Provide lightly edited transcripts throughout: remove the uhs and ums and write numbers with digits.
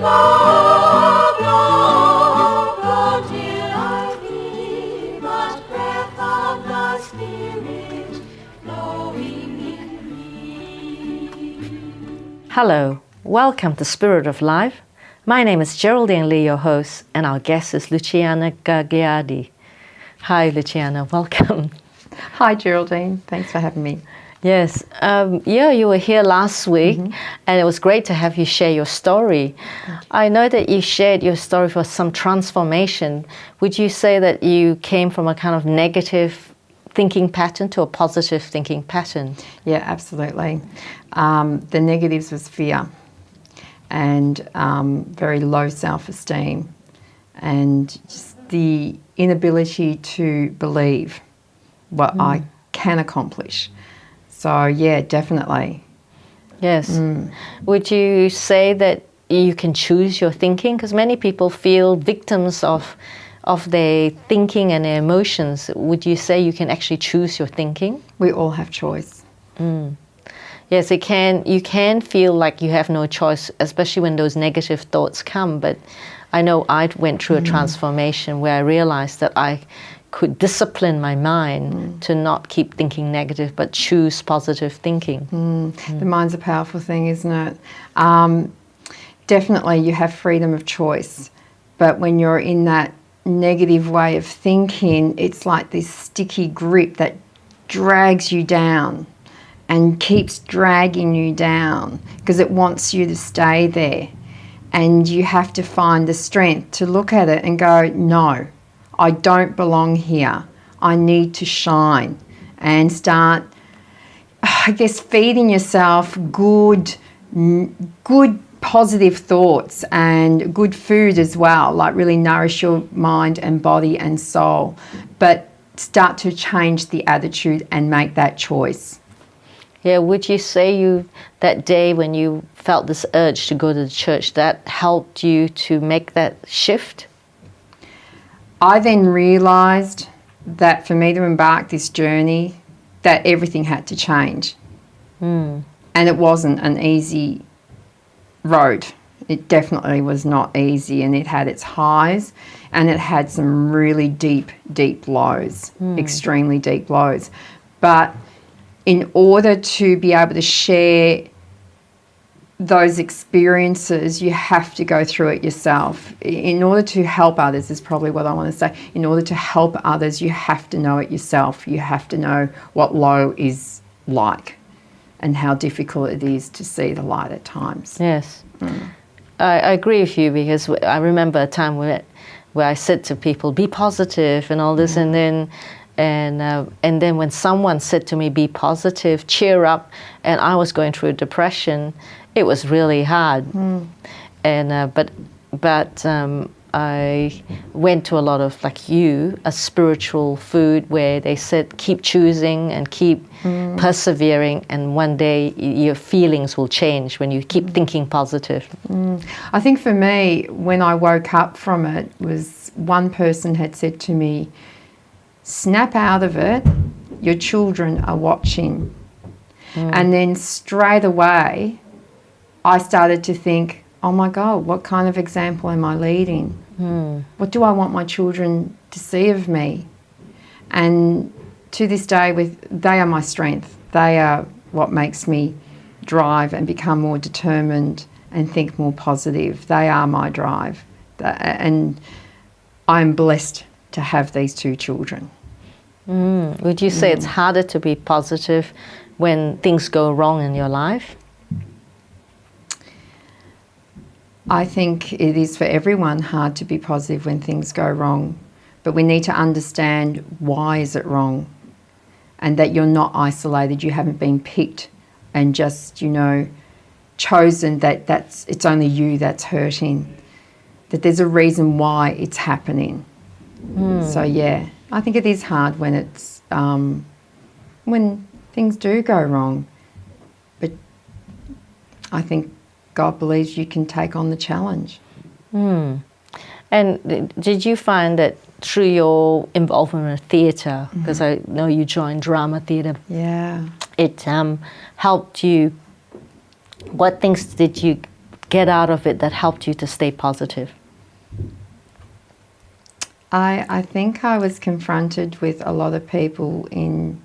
Love, love, until I feel the breath of the Spirit flowing in me. Hello, welcome to Spirit of Life. My name is Geraldine Lee, your host, and our guest is Luciana Gagliardi. Hi, Luciana, welcome. Hi, Geraldine. Thanks for having me. Yes, you were here last week, and it was great to have you share your story. I know that you shared your story for some transformation. Would you say that you came from a kind of negative thinking pattern to a positive thinking pattern? Yeah, absolutely. The negatives was fear and very low self-esteem and just the inability to believe what I can accomplish. So, yeah, definitely. Yes. Would you say that you can choose your thinking? Because many people feel victims of their thinking and their emotions. Would you say you can actually choose your thinking? We all have choice. Yes, you can feel like you have no choice, especially when those negative thoughts come. But I know I went through a transformation where I realized that I could discipline my mind to not keep thinking negative, but choose positive thinking. The mind's a powerful thing, isn't it? Definitely you have freedom of choice, but when you're in that negative way of thinking, it's like this sticky grip that drags you down and keeps dragging you down because it wants you to stay there. And you have to find the strength to look at it and go, no, I don't belong here. I need to shine and start, I guess, feeding yourself good positive thoughts and good food as well, like really nourish your mind and body and soul, but start to change the attitude and make that choice. Yeah, would you say that day when you felt this urge to go to the church, that helped you to make that shift? I then realised that for me to embark this journey, that everything had to change. And it wasn't an easy road. It definitely was not easy, and it had its highs and it had some really deep, deep lows, extremely deep lows. But in order to be able to share those experiences, you have to go through it yourself. In order to help others is probably what I want to say. In order to help others, you have to know it yourself. You have to know what low is like and how difficult it is to see the light at times. Yes. I agree with you, because I remember a time where I said to people, be positive and all this, and then when someone said to me, be positive, cheer up, and I was going through depression, it was really hard. And but I went to a lot of, like you, a spiritual food where they said keep choosing and keep persevering, and one day your feelings will change when you keep thinking positive. I think for me, when I woke up from it, was one person had said to me, snap out of it, your children are watching. And then straight away I started to think, oh my God, what kind of example am I leading? What do I want my children to see of me? And to this day, they are my strength. They are what makes me drive and become more determined and think more positive. They are my drive. And I'm blessed to have these two children. Would you say it's harder to be positive when things go wrong in your life? I think it is for everyone hard to be positive when things go wrong, but we need to understand why is it wrong, and that you're not isolated. You haven't been picked and just, chosen that it's only you that's hurting, that there's a reason why it's happening. So yeah, I think it is hard when it's when things do go wrong, but I think God believes you can take on the challenge. And did you find that through your involvement in theatre, because I know you joined drama theatre, Yeah. it helped you? What things did you get out of it that helped you to stay positive? I think I was confronted with a lot of people in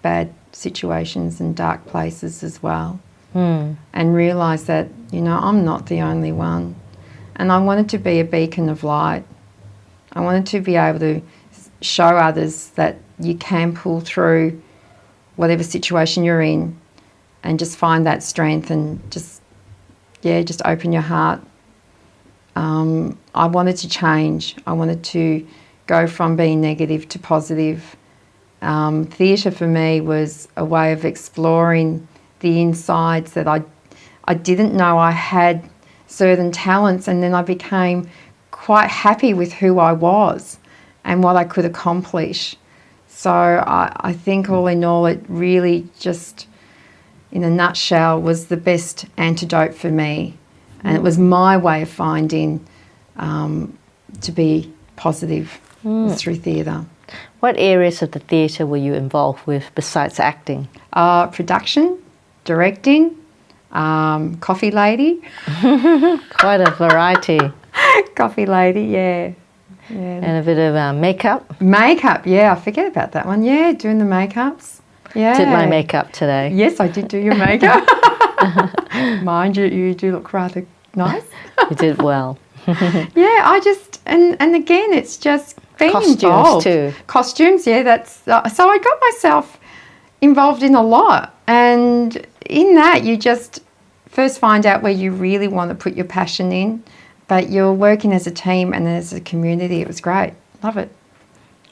bad situations and dark places as well, and realised that, you know, I'm not the only one. And I wanted to be a beacon of light. I wanted to be able to show others that you can pull through whatever situation you're in and just find that strength and just open your heart. I wanted to change. I wanted to go from being negative to positive. Theatre for me was a way of exploring the insides that I didn't know I had certain talents, and then I became quite happy with who I was and what I could accomplish. So I think all in all, it really just, in a nutshell, was the best antidote for me. And it was my way of finding to be positive was through theatre. What areas of the theatre were you involved with besides acting? Production, directing, coffee lady. Quite a variety. Coffee lady, yeah. And a bit of makeup. Makeup, yeah, I forget about that one. Yeah, doing the makeups. Yeah. Did my makeup today. Yes, I did do your makeup. Mind you, you do look rather nice. You did well. Yeah, I just, and again, it's just being Costumes involved. too. Costumes, yeah, that's, so I got myself involved in a lot. And in that, you just first find out where you really want to put your passion in, but you're working as a team and as a community. It was great. Love it.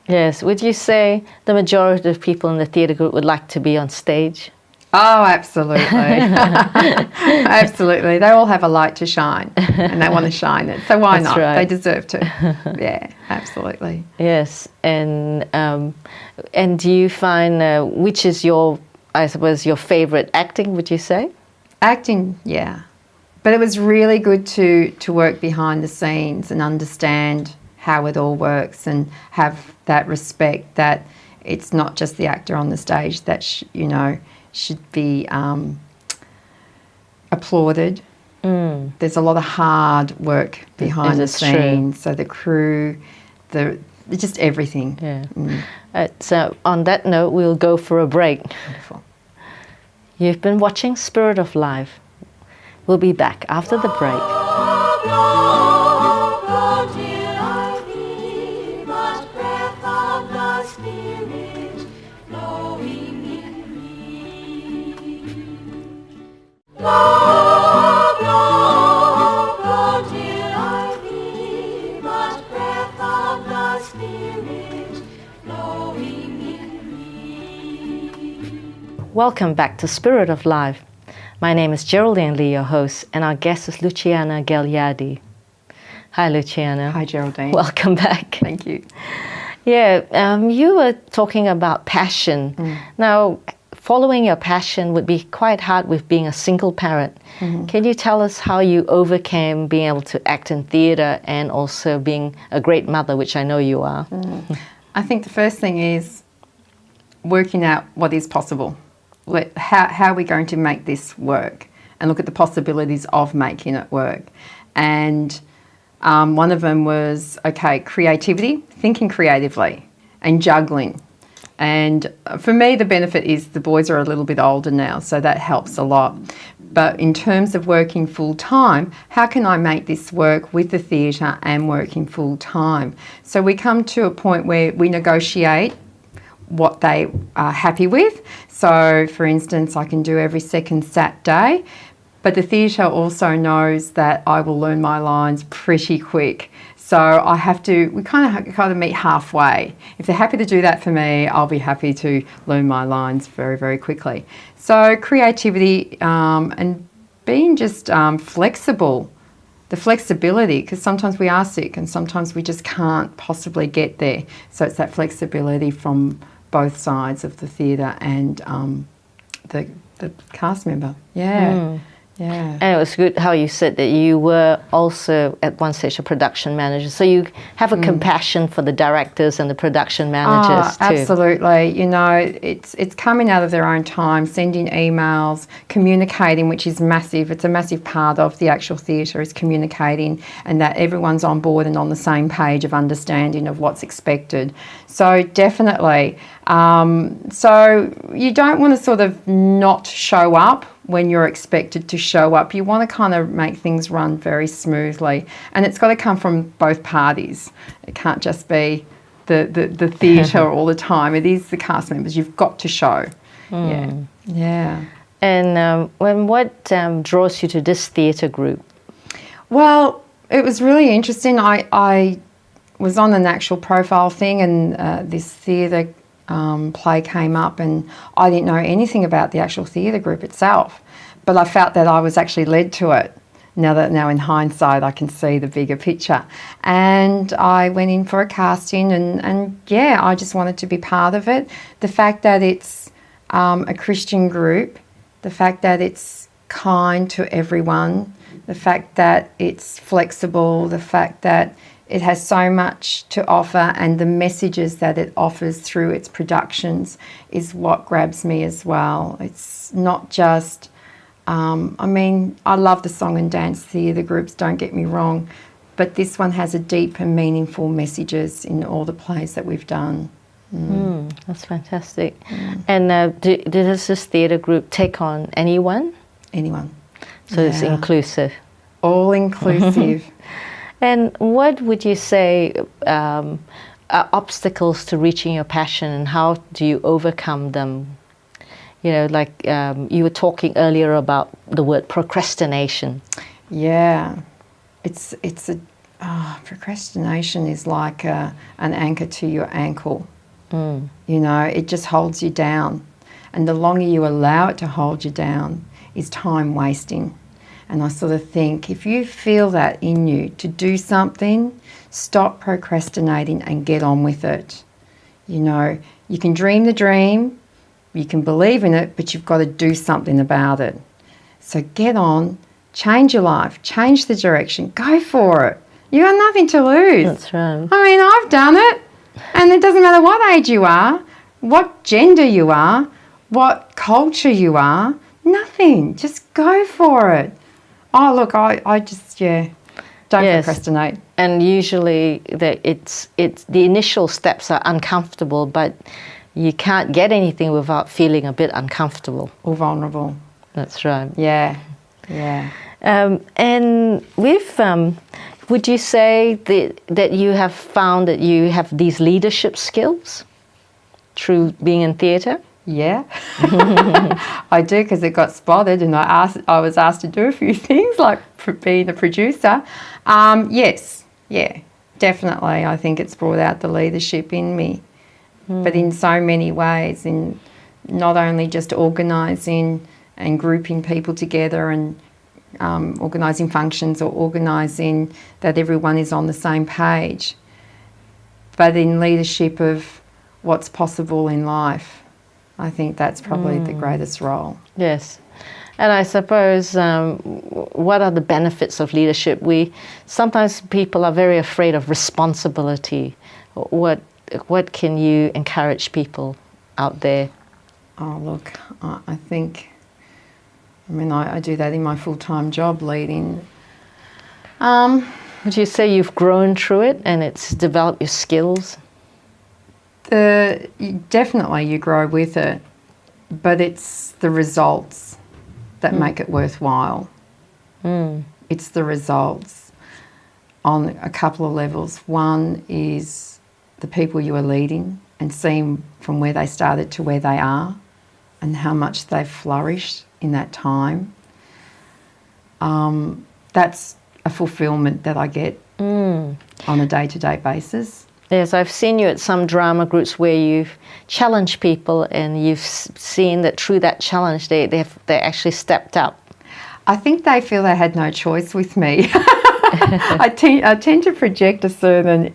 Yes. Would you say the majority of people in the theatre group would like to be on stage? Oh, absolutely. Absolutely. They all have a light to shine and they want to shine it. So why That's not? right. They deserve to. Yeah, absolutely. Yes. And do you find which is your, I suppose, your favourite acting, would you say? Acting, yeah. But it was really good to work behind the scenes and understand how it all works and have that respect that it's not just the actor on the stage that, should be applauded. There's a lot of hard work behind the scenes. So the crew, just everything. Yeah. So on that note, we'll go for a break. Wonderful. You've been watching Spirit of Life. We'll be back after the break. Welcome back to Spirit of Life. My name is Geraldine Lee, your host, and our guest is Luciana Gagliardi. Hi, Luciana. Hi, Geraldine. Welcome back. Thank you. Yeah, you were talking about passion. Now, following your passion would be quite hard with being a single parent. Can you tell us how you overcame being able to act in theatre and also being a great mother, which I know you are? I think the first thing is working out what is possible. How are we going to make this work? And look at the possibilities of making it work. And one of them was, creativity, thinking creatively and juggling. And for me, the benefit is the boys are a little bit older now, so that helps a lot. But in terms of working full-time, how can I make this work with the theatre and working full-time? So we come to a point where we negotiate what they are happy with. So, for instance, I can do every second Saturday, but the theatre also knows that I will learn my lines pretty quick. So we kind of meet halfway. If they're happy to do that for me, I'll be happy to learn my lines very, very quickly. So creativity and being just flexible, the flexibility, because sometimes we are sick and sometimes we just can't possibly get there. So it's that flexibility from both sides of the theatre and the cast member. Yeah. Yeah. And it was good how you said that you were also at one stage a production manager. So you have a compassion for the directors and the production managers too. Absolutely. You know, it's coming out of their own time, sending emails, communicating, which is massive. It's a massive part of the actual theatre, is communicating, and that everyone's on board and on the same page of understanding of what's expected. So definitely. So you don't want to sort of not show up when you're expected to show up. You want to kind of make things run very smoothly, and it's got to come from both parties. It can't just be the theatre all the time. It is the cast members. You've got to show. Yeah. And what draws you to this theatre group? Well, it was really interesting. I was on an actual profile thing, and this theatre play came up, and I didn't know anything about the actual theatre group itself, but I felt that I was actually led to it. Now in hindsight, I can see the bigger picture, and I went in for a casting, and yeah, I just wanted to be part of it. The fact that it's a Christian group, the fact that it's kind to everyone, the fact that it's flexible, the fact that it has so much to offer, and the messages that it offers through its productions is what grabs me as well. It's not just, I mean, I love the song and dance theatre groups, don't get me wrong, but this one has a deep and meaningful messages in all the plays that we've done. That's fantastic. And does this theatre group take on anyone? Anyone. So it's inclusive. All inclusive. And what would you say are obstacles to reaching your passion, and how do you overcome them? You know, like you were talking earlier about the word procrastination. Yeah, it's procrastination is like an anchor to your ankle. You know, it just holds you down, and the longer you allow it to hold you down is time wasting. And I sort of think, if you feel that in you to do something, stop procrastinating and get on with it. You know, you can dream the dream, you can believe in it, but you've got to do something about it. So get on, change your life, change the direction, go for it. You got nothing to lose. That's right. I mean, I've done it, and it doesn't matter what age you are, what gender you are, what culture you are, nothing. Just go for it. Oh, look, I just, don't procrastinate. And usually it's the initial steps are uncomfortable, but you can't get anything without feeling a bit uncomfortable. Or vulnerable. That's right. Yeah. And would you say that you have found that you have these leadership skills through being in theatre? Yeah, I do, because it got spotted, and I was asked to do a few things, like being the producer. Yes, yeah, definitely. I think it's brought out the leadership in me, but in so many ways, in not only just organising and grouping people together and organising functions or organising that everyone is on the same page, but in leadership of what's possible in life. I think that's probably the greatest role. Yes. And I suppose what are the benefits of leadership? Sometimes people are very afraid of responsibility. What can you encourage people out there? Oh, look, I think, I do that in my full-time job, leading. Would you say you've grown through it and it's developed your skills? Definitely you grow with it, but it's the results that make it worthwhile. It's the results on a couple of levels. One is the people you are leading and seeing from where they started to where they are and how much they've flourished in that time. That's a fulfilment that I get on a day-to-day basis. Yes, I've seen you at some drama groups where you've challenged people, and you've seen that through that challenge they actually stepped up. I think they feel they had no choice with me. I tend to project a certain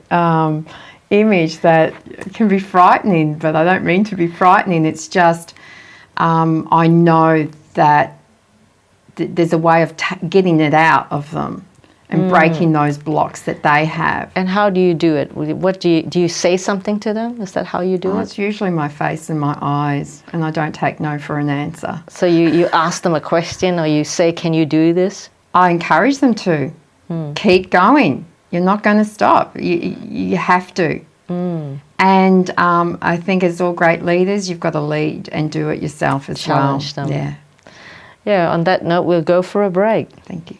image that can be frightening, but I don't mean to be frightening. It's just I know that there's a way of getting it out of them and breaking those blocks that they have. And how do you do it? What do you say something to them? Is that how you do it? It's usually my face and my eyes, and I don't take no for an answer. So you ask them a question, or you say, "Can you do this?" I encourage them to keep going. You're not going to stop. You have to. And I think as all great leaders, you've got to lead and do it yourself as Challenge well. them. Yeah. Yeah, on that note, we'll go for a break. Thank you.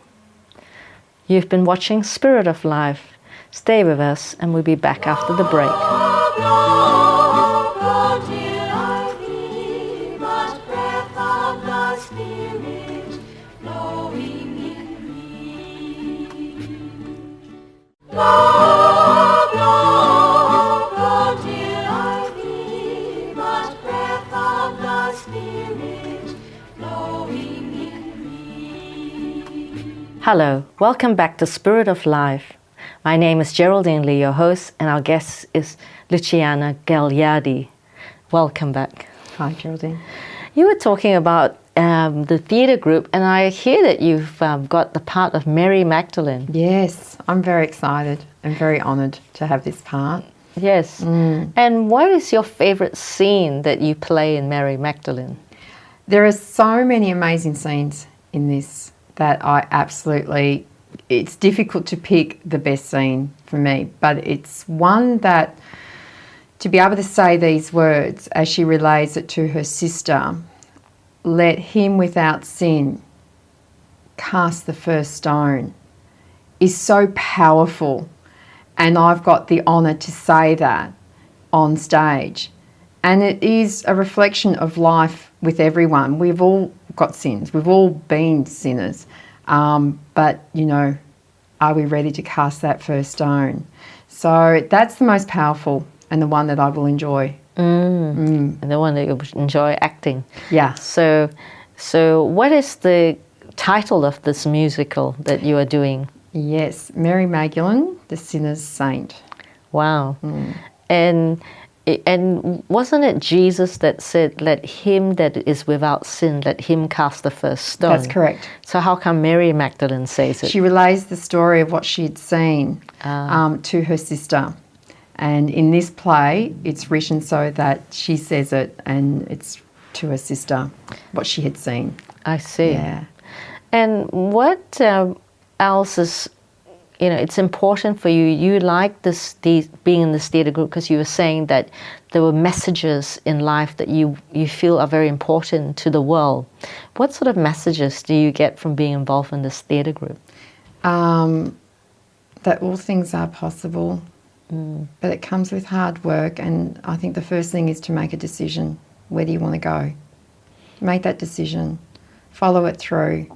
You've been watching Spirit of Life. Stay with us, and we'll be back after the break. Blow till I feel much breath of thy spirit blowing in me. Blow, blow till I feel much breath of thy spirit blowing in me. Hello, welcome back to Spirit of Life. My name is Geraldine Lee, your host, and our guest is Luciana Gagliardi. Welcome back. Hi, Geraldine. You were talking about the theatre group, and I hear that you've got the part of Mary Magdalene. Yes, I'm very excited and very honoured to have this part. Yes. And what is your favourite scene that you play in Mary Magdalene? There are so many amazing scenes in this that I absolutely, it's difficult to pick the best scene for me, but it's one that, to be able to say these words as she relays it to her sister, let him without sin cast the first stone, is so powerful. And I've got the honour to say that on stage. And it is a reflection of life with everyone. We've all got sins. We've all been sinners. But, you know, are we ready to cast that first stone? So that's the most powerful and the one that I will enjoy. And the one that you enjoy acting. Yeah. So what is the title of this musical that you are doing? Yes, Mary Magdalene, the Sinner's Saint. Wow. And wasn't it Jesus that said, "Let him that is without sin, let him cast the first stone"? That's correct. So how come Mary Magdalene says it? She relays the story of what she had seen to her sister. And in this play, it's written so that she says it and it's to her sister, what she had seen. I see. Yeah. And what else is, it's important for you. You like being in this theatre group because you were saying that there were messages in life that you feel are very important to the world. What sort of messages do you get from being involved in this theatre group? That all things are possible, but it comes with hard work. And I think the first thing is to make a decision. Where do you want to go? Make that decision. Follow it through.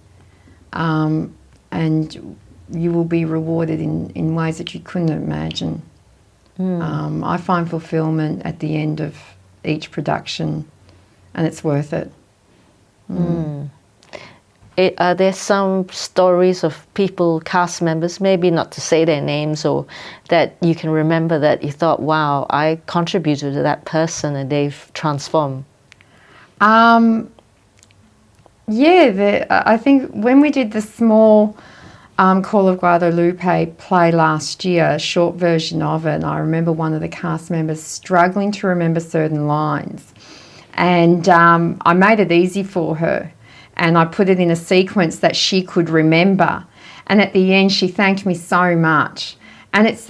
And you will be rewarded in ways that you couldn't imagine. I find fulfilment at the end of each production, and it's worth it. Are there some stories of people, cast members, maybe not to say their names, or that you can remember that you thought, wow, I contributed to that person and they've transformed? I think when we did the small Call of Guadalupe play last year, a short version of it, and I remember one of the cast members struggling to remember certain lines. And I made it easy for her, and I put it in a sequence that she could remember. And at the end, she thanked me so much. And it's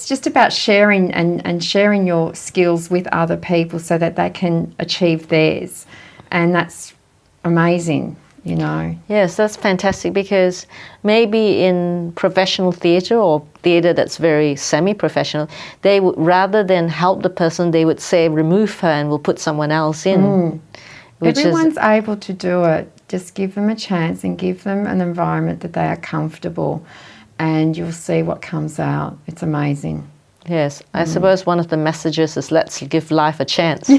just about sharing and sharing your skills with other people so that they can achieve theirs. And that's amazing, you know. Yes, that's fantastic, because maybe in professional theatre or theatre that's very semi-professional, they would, rather than help the person, they would say remove her and we'll put someone else in. Everyone's able to do it. Just give them a chance and give them an environment that they are comfortable, and you'll see what comes out. It's amazing. Yes, I suppose one of the messages is let's give life a chance.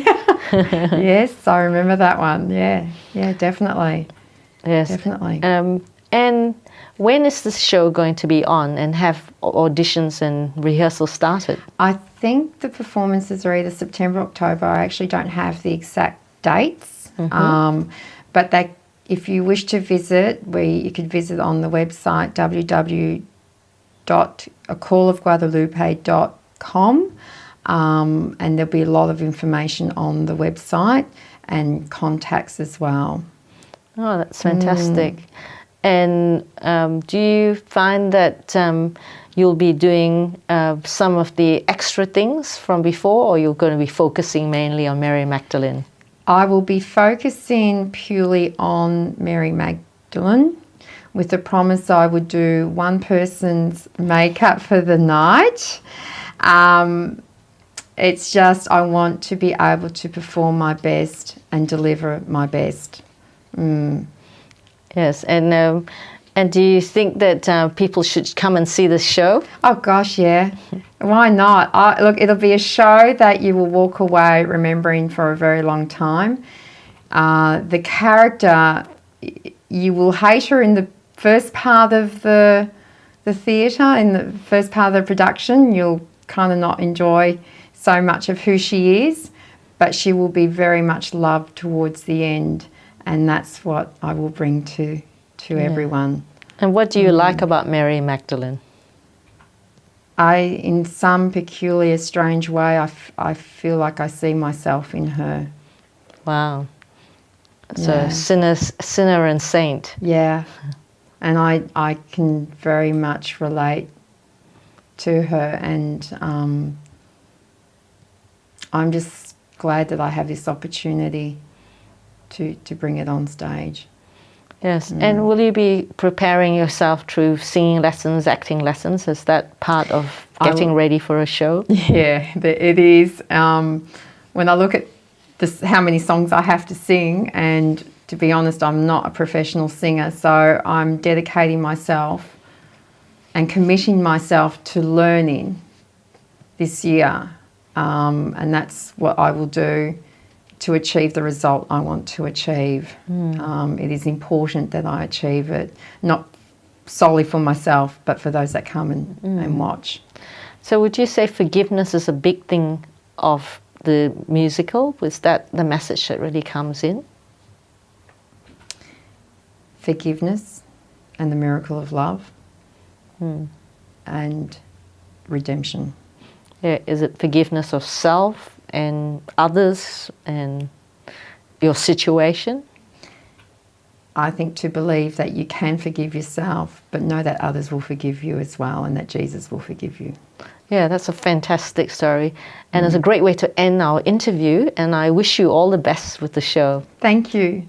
Yes, I remember that one. Yeah, definitely. Yes. Definitely. And when is this show going to be on, and have auditions and rehearsals started? I think the performances are either September or October. I actually don't have the exact dates, but they if you wish to visit, you could visit on the website www.acallofguadalupe.com, and there'll be a lot of information on the website and contacts as well. Oh, that's fantastic. And do you find that you'll be doing some of the extra things from before, or you're going to be focusing mainly on Mary Magdalene? I will be focusing purely on Mary Magdalene, with the promise I would do one person's makeup for the night. It's just I want to be able to perform my best and deliver my best. Yes, and do you think that people should come and see this show? Oh gosh, yeah. Why not? Look, it'll be a show that you will walk away remembering for a very long time. The character, you will hate her in the first part of the theatre, in the first part of the production. You'll kind of not enjoy so much of who she is, but she will be very much loved towards the end, and that's what I will bring to everyone. And what do you like about Mary Magdalene? In some peculiar, strange way, I feel like I see myself in her. Wow. So sinner and saint. Yeah. And I can very much relate to her, and I'm just glad that I have this opportunity to bring it on stage. Yes, and will you be preparing yourself through singing lessons, acting lessons? Is that part of getting ready for a show? Yeah, it is. When I look at how many songs I have to sing, and to be honest, I'm not a professional singer, so I'm dedicating myself and committing myself to learning this year, and that's what I will do to achieve the result I want to achieve. It is important that I achieve it, not solely for myself, but for those that come and watch. So would you say forgiveness is a big thing of the musical? Was that the message that really comes in? Forgiveness and the miracle of love and redemption. Yeah, is it forgiveness of self and others and your situation? I think to believe that you can forgive yourself, but know that others will forgive you as well, and that Jesus will forgive you. Yeah, that's a fantastic story, and it's a great way to end our interview, and I wish you all the best with the show. Thank you.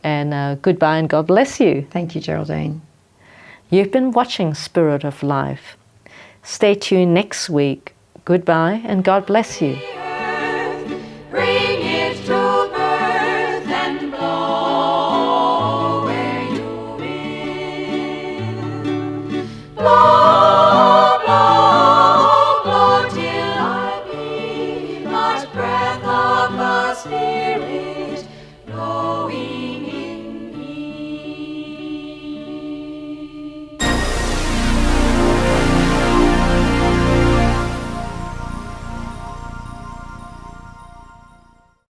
And goodbye and God bless you. Thank you, Geraldine. You've been watching Spirit of Life. Stay tuned next week. Goodbye and God bless you.